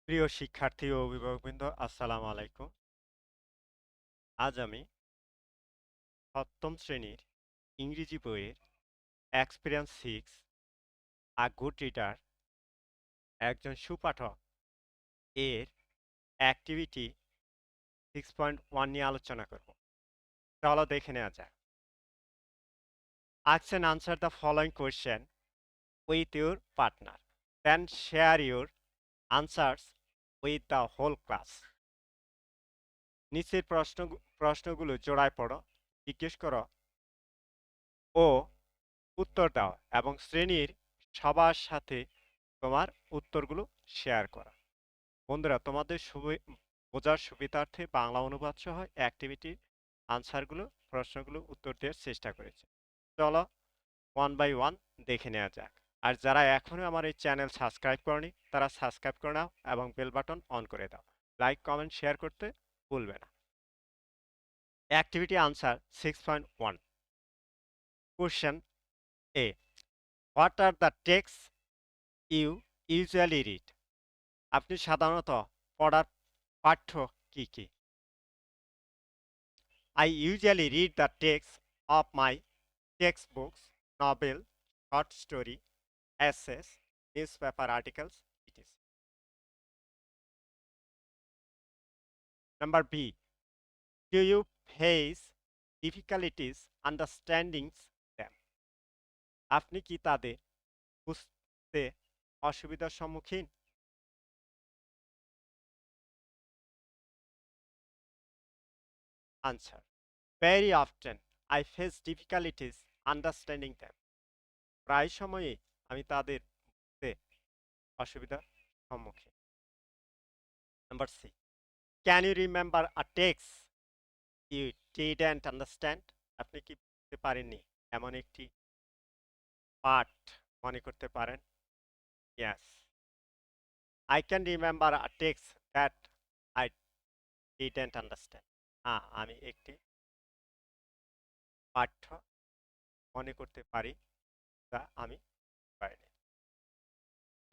প্রিয় শিক্ষার্থী ও অভিভাবকবৃন্দ, আসসালামু আলাইকুম। আজ আমি সপ্তম শ্রেণীর ইংরেজি বইয়ের experience six a good reader একজন সুপাঠক এর অ্যাক্টিভিটি 6.1 নিয়ে আলোচনা করব। চলো দেখে নেওয়া যাক। Ask and answer the following question with your partner, then share your answers with the whole class. নিচের প্রশ্নগুলো জোড়ায় পড়ো, জিজ্ঞেস করো ও উত্তর দাও এবং শ্রেণীর সবার সাথে তোমার উত্তরগুলো শেয়ার করা। বন্ধুরা, তোমাদের বোঝার সুবিধার্থে বাংলা অনুবাদ সহ অ্যাক্টিভিটির আনসারগুলো, প্রশ্নগুলো উত্তর দেওয়ার চেষ্টা করেছে। চলো ওয়ান বাই ওয়ান দেখে নেওয়া যাক। আর যারা এখনো আমার এই চ্যানেল সাবস্ক্রাইব করনি তারা সাবস্ক্রাইব করে নাও এবং বেল বাটন অন করে দাও। লাইক কমেন্ট শেয়ার করতে ভুলবে না। Activity answer 6.1। Question A, what are the text you usually read? আপনি সাধারণত পড়ার পাঠ্য কি কি? I usually read the text of my textbooks, novel, short story, essays, newspaper articles, etc. Number B. Do you face difficulties understanding them? আপনি কি তাদের বুঝতে অসুবিধার সম্মুখীন? Answer. Very often I face difficulties understanding them. প্রায় সময়ই আমি তাদের বুঝতে অসুবিধার সম্মুখীন। Number C. Can you remember a text you didn't understand? আপনি কি বুঝতে পারেননি এমন একটি পাঠ মনে করতে পারেন? Yes. I can remember a text that I didn't understand. আমি একটি পাঠ্য মনে করতে পারি যা আমি পারিনি। D.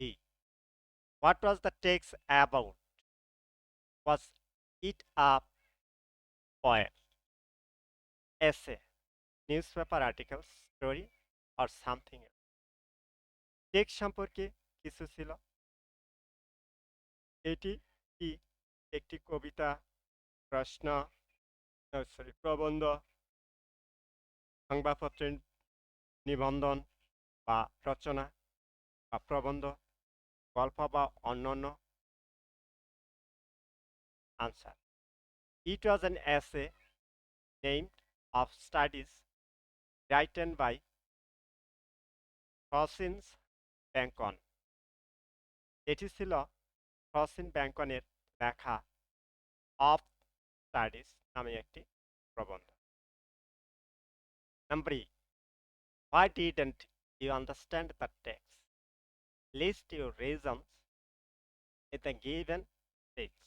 What was the text about? Was it a poem, essay, newspaper article, story, or something else? Text সম্পর্কে কিছু ছিল। এটি কি একটি কবিতা, প্রশ্ন, প্রবন্ধ, সংবাদপত্রের নিবন্ধন বা রচনা বা প্রবন্ধ, গল্প বা অন্যান্য? Answer. It was an essay named of studies written by Francis Bacon. এটি ছিল ফ্রান্সিস ব্যাকনের লেখা অফ স্টাডিজ নামে একটি প্রবন্ধ। Number E. Why didn't you understand the text? List your reasons in the given text.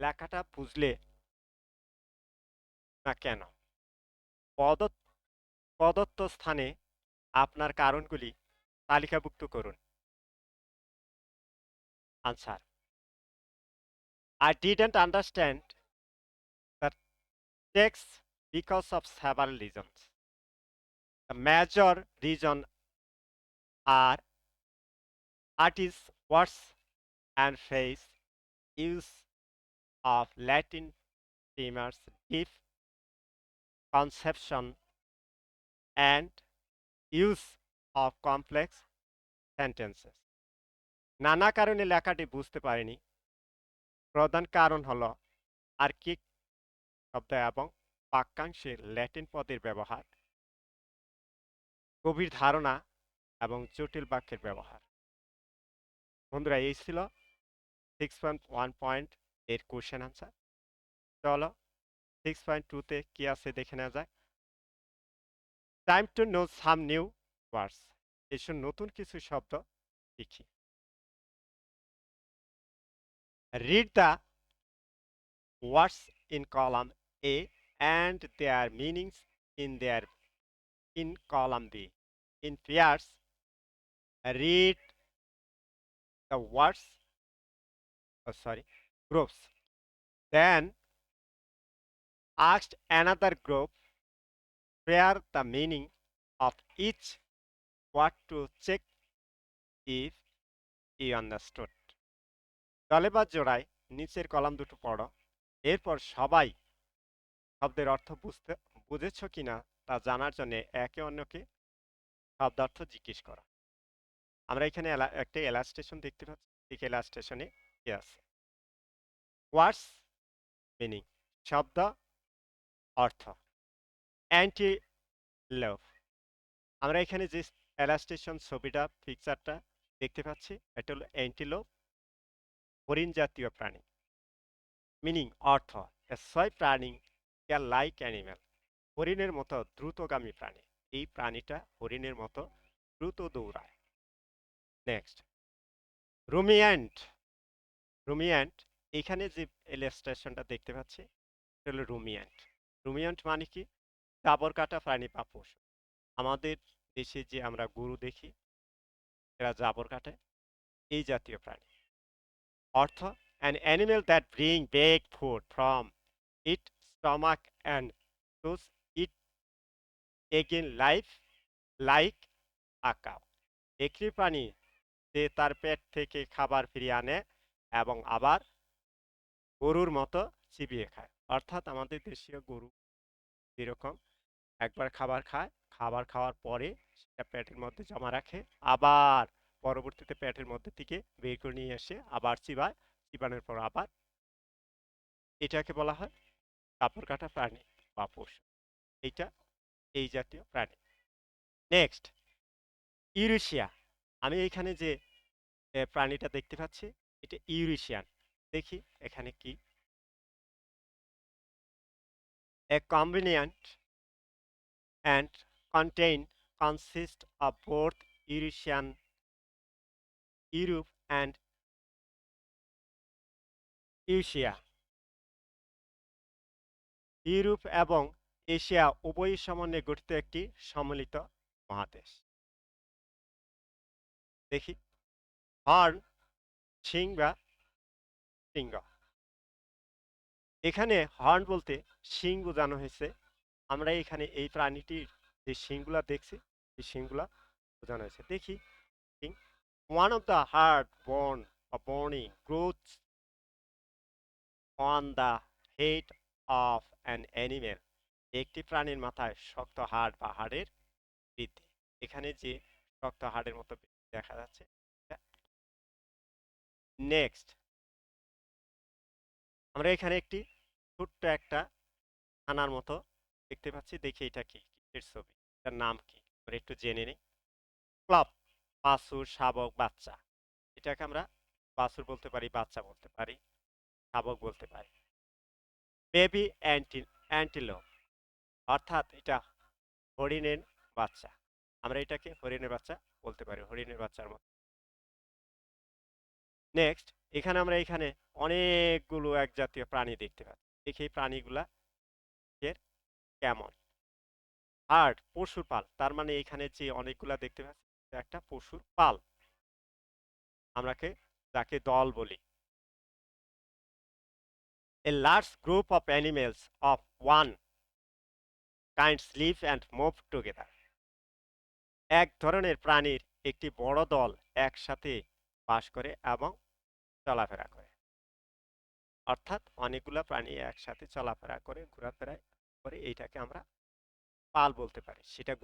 লেখাটা বুঝলে না কেন? প্রদত্ত প্রদত্ত স্থানে আপনার কারণগুলি তালিকাভুক্ত করুন। Answer. I didn't understand the text because of several reasons. The major reason are artists' words and phrase, use of Latin primers, deep conception, and use of complex sentences. নানা কারণে লেখাটি বুঝতে পারিনি। প্রধান কারণ হলো আর্কিক শব্দ এবং বাক্যাংশে ল্যাটিন পদের ব্যবহার, গভীর ধারণা এবং জটিল বাক্যের ব্যবহার। বন্ধুরা, এই ছিল 6.1 পয়েন্ট এর কোশ্চেন আনসার। চলো 6.2 তে কি আছে দেখে নেওয়া যাক। Time to know some new words. এসব নতুন কিছু শব্দ শিখি। Read the words in column A and their meanings in column B. In pairs, read the words sorry, groups. Then asked another group where the meaning of each word to check if you understood. দলে বা জোড়ায় নিচের column দুটো পড়ো, এরপর সবাই শব্দের অর্থ বুঝেছ কিনা তা জানার জন্য একে অন্যকে শব্দার্থ জিজ্ঞেস করো। আমরা এখানে একটা এলাস্ট্রেশন দেখতে পাচ্ছি, ঠিক এলাস্ট্রেশনে কি আছে? ওয়ার্ডস মিনিং, শব্দ অর্থ। অ্যান্টি লোভ, আমরা এখানে যে এলাস্ট্রেশন ছবিটা পিকচারটা দেখতে পাচ্ছি এটা হলো অ্যান্টিলোপ, হরিণ জাতীয় প্রাণী। মিনিং অর্থ, এ ছয় প্রাণী ক্যান লাইক অ্যানিম্যাল, হরিণের মতো দ্রুতগামী প্রাণী। এই প্রাণীটা হরিণের মতো দ্রুত দৌড়ায়। নেক্সট, রুমিয়ান্ট। রুমিয়ান্ট, এখানে যে ইলাস্ট্রেশনটা দেখতে পাচ্ছি এটা হলো রুমিয়ান্ট। রুমিয়ান্ট মানে কি? জাবর কাটা প্রাণী বা পশু। আমাদের দেশে যে আমরা গরু দেখি এরা জাবর কাটে, এই জাতীয় প্রাণী। অর্থ, an animal that bring back food from its stomach and thus it again life like a cow. একটি প্রাণী যে তার পেট থেকে খাবার ফিরিয়ে আনে এবং আবার গরুর মতো চিবিয়ে খায়। অর্থাৎ আমাদের দেশীয় গরু যেরকম একবার খাবার খায়, খাবার খাওয়ার পরে সেটা পেটের মধ্যে জমা রাখে, আবার পরবর্তীতে পেটের মধ্যে থেকে বের করে নিয়ে এসে আবার চিবায়, চিবানোর পর আবার, এটাকে বলা হয় কাপড় কাটা প্রাণী বা পশু। এইটা এই জাতীয় প্রাণী। Next, Eurasia. আমি এখানে যে প্রাণীটা দেখতে পাচ্ছি এটা ইউরেশিয়ান। দেখি এখানে কি? A convenient and contain consist of both Eurasian Europe and Asia. Europe এবং এশিয়া উভয় সমন্বয়ে গঠিত একটি সম্মিলিত মহাদেশ। দেখি, হর্ন, শিং বা সিংহ। এখানে হর্ন বলতে শিং বোঝানো হয়েছে। আমরা এখানে এই প্রাণীটির যে শিংগুলা দেখছি এই শিংগুলা বোঝানো হয়েছে। দেখি, শিং। One of the hard bone or bony growths on the head of an animal. একটি প্রাণীর মাথায় শক্ত হাড় বা হাড়ের বৃদ্ধি। এখানে যে শক্ত হাড়ের মতো দেখা যাচ্ছে। নেক্সট, আমরা এখানে একটি ছোট্ট একটা ছানার মতো দেখতে পাচ্ছি। দেখি এটা কি, কিসের ছবি, এটার নাম কি আমরা একটু জেনে নিই। ক্লব, বাছুর, শাবক, বাচ্চা। এটাকে আমরা বাছুর বলতে পারি, বাচ্চা বলতে পারি, শাবক বলতে পারি। বেবি অ্যান্টিলোপ, অর্থাৎ এটা হরিণের বাচ্চা। আমরা এটাকে হরিণের বাচ্চা বলতে পারি, হরিণের বাচ্চার মতো। নেক্সট, এখানে অনেকগুলো এক জাতীয় প্রাণী দেখতে পাচ্ছি। দেখি এই প্রাণীগুলা কেমন। হার্ড, পশুর পাল, তার মানে এখানে যে অনেকগুলা দেখতে পাচ্ছি একটা পশুর পাল, আমরাকে যাকে দল বলি। A large group of animals of one kind live and move together. এক ধরনের প্রাণীর একটি বড় দল একসাথে বাস করে এবং চলাফেরা করে। অর্থাৎ অনেকগুলা প্রাণী একসাথে চলাফেরা করে, ঘোরাফেরা করে, এইটাকে আমরা পাল বলতে পারি। সেটা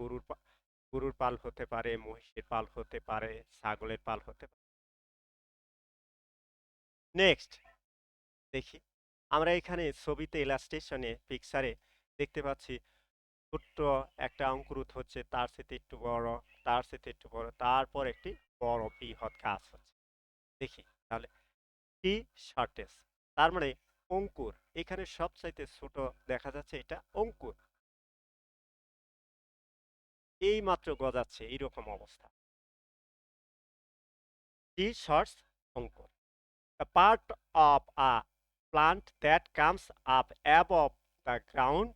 গরুর পাল হতে পারে, মহিষের পাল হতে পারে, ছাগলের পাল হতে পারে। নেক্সট, দেখি, আমরা এখানে ছবিতে ইলাস্ট্রেশনে পিকচারে দেখতে পাচ্ছি ছোট্ট একটা অঙ্কুরোৎ হচ্ছে, তার সাথে একটু বড়, তার সাথে একটু বড়, তারপর একটি বড় বৃহৎ গাছ হচ্ছে। দেখি তাহলে টি শর্টেজ, তার মানে অঙ্কুর। এখানে সবচাইতে ছোট দেখা যাচ্ছে, এটা অঙ্কুর, এই মাত্র গজাচ্ছে, এইরকম অবস্থা। টি শর্টস, অঙ্কুর। A part of a plant that comes up above the ground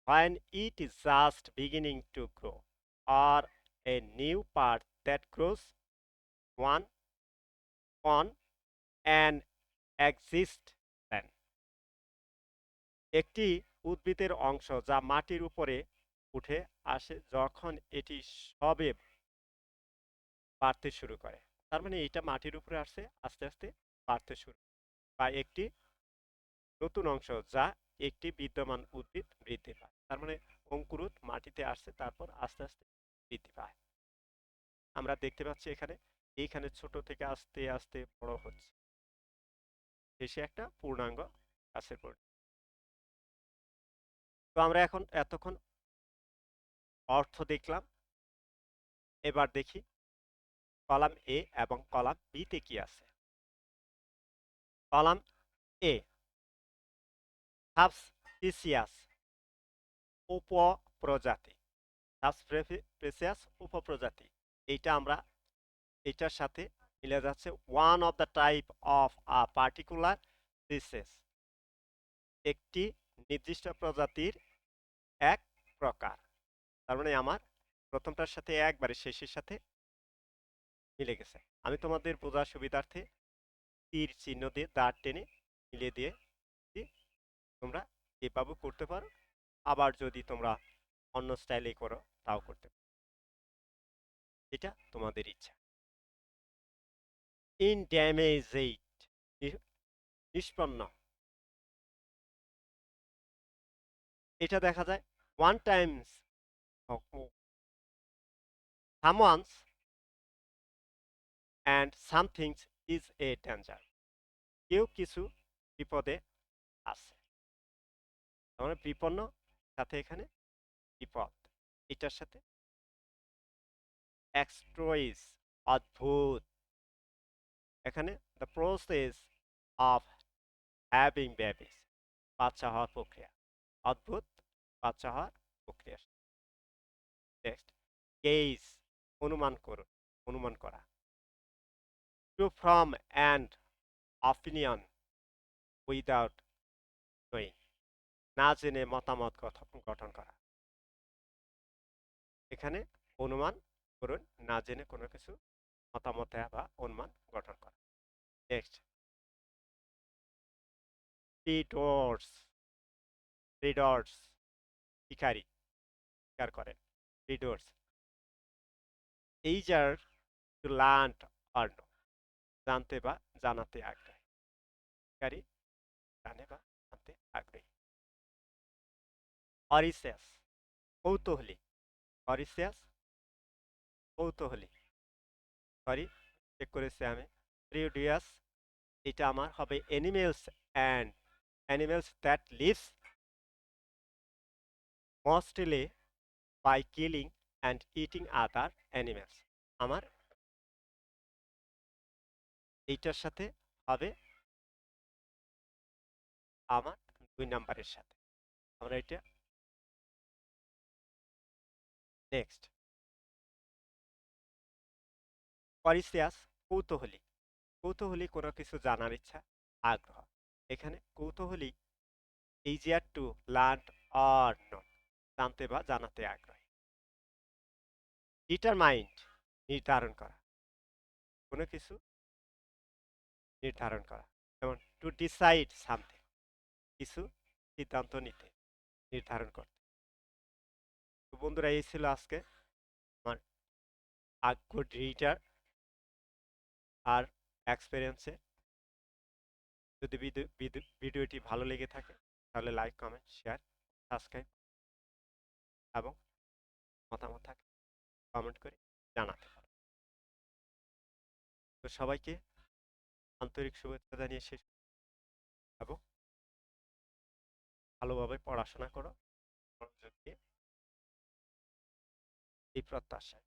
when it is just beginning to grow, or a new part that grows one on an existence, একটি উদ্ভিদের অংশ যা মাটির উপরে উঠে আসে যখন এটি সবে বাড়তে শুরু করে। তার মানে এটা মাটির উপরে আসছে, আস্তে আস্তে বাড়তে শুরু, বা একটি নতুন অংশ যা একটি বিদ্যমান উদ্ভিদ বৃদ্ধি পায়। তার মানে অঙ্কুরোৎ মাটিতে আসছে, তারপর আস্তে আস্তে বৃদ্ধি পায়। আমরা দেখতে পাচ্ছি এখানে, এইখানে ছোট থেকে আস্তে আস্তে বড় হচ্ছে, শেষে একটা পূর্ণাঙ্গ গাছের পরিণতি। তো আমরা এখন এতক্ষণ অর্থ দেখলাম, এবার দেখি কলাম এ এবং কলাম বি তে কি আছে। কলাম এ, সাবস্পিসিয়াস, উপপ্রজাতি। সাবস্পিসিয়াস, উপপ্রজাতি, এইটা আমরা এটার সাথে মিলে যাচ্ছে one of the type of a particular species, একটি নির্দিষ্ট প্রজাতির এক প্রকার। তার মানে আমার প্রথমটার সাথে একবারে শেষের সাথে মিলে গেছে। আমি তোমাদের বোঝার সুবিধার্থে তীর চিহ্ন দিয়ে দাঁড় টেনে মিলিয়ে দিয়ে তোমরা এভাবে করতে পারো, আবার যদি তোমরা অন্য স্টাইলে করো তাও করতে পারো, এটা তোমাদের ইচ্ছা। ইনড্যামেজেড, নিষ্পন্ন, এটা দেখা যায় one Times someone's and somethings is a danger, কেউ কিছু বিপদে আছে। মানে বিপন্ন সাথে এখানে বিপদ, এটার সাথে এক্সট্রোইজ, অদ্ভুত, এখানে the process of having babies, বাচ্চা হওয়ার প্রক্রিয়া, অদ্ভুত বাচ্চা হওয়ার প্রক্রিয়া। নেক্সট, গেজ, অনুমান করুন, অনুমান করা। To form and opinion without knowing, না জেনে মতামত গঠন করা। এখানে অনুমান করুন, না জেনে কোনো কিছু মতামত দেওয়া বা অনুমান গঠন করা। নেক্সট, প্রিডর্স, প্রিডর্স, শিকারী, শিকার করে, প্রিডর্স। এইজার, টু লার্ন অর নো, জানতে বা জানাতে আগ্রহী, শিকারী জানে বা জানতে আগ্রহী। অরিসিয়াস, কৌতূহলী, অরিসিয়াস কৌতূহলী, সরি চেক করেছি আমি। প্রিউডিয়াস, এটা আমার হবে animals and animals that lives mostly by killing and eating other animals, আমার এইটার সাথে হবে আমার 2 নাম্বারের সাথে, আমরা এটা। নেক্সট, অরিসিয়াস, কৌতূহলী, কৌতূহলী কোনো কিছু জানার ইচ্ছা, আগ্রহ। এখানে কৌতূহলী, easier to learn or know, জানতে বা জানাতে আগ্রহী। ডিটারমাইন্ড, নির্ধারণ করা, কোনো কিছু নির্ধারণ করা, যেমন টু ডিসাইড সামথিং, কিছু সিদ্ধান্ত নিতে, নির্ধারণ করতে। তো বন্ধুরা, এই ছিল আজকে আমার আ গুড রিডার আর এক্সপেরিয়েন্সে। যদি ভিডিওটি ভালো লেগে থাকে তাহলে লাইক, কমেন্ট, শেয়ার, সাবস্ক্রাইব এবং মতামত থাকে কমেন্ট করে জানাতে পারো। তো সবাইকে আন্তরিক শুভেচ্ছা জানিয়ে শেষ, এবং ভালোভাবে পড়াশোনা করো, মনোযোগ দিয়ে, এই প্রত্যাশায়।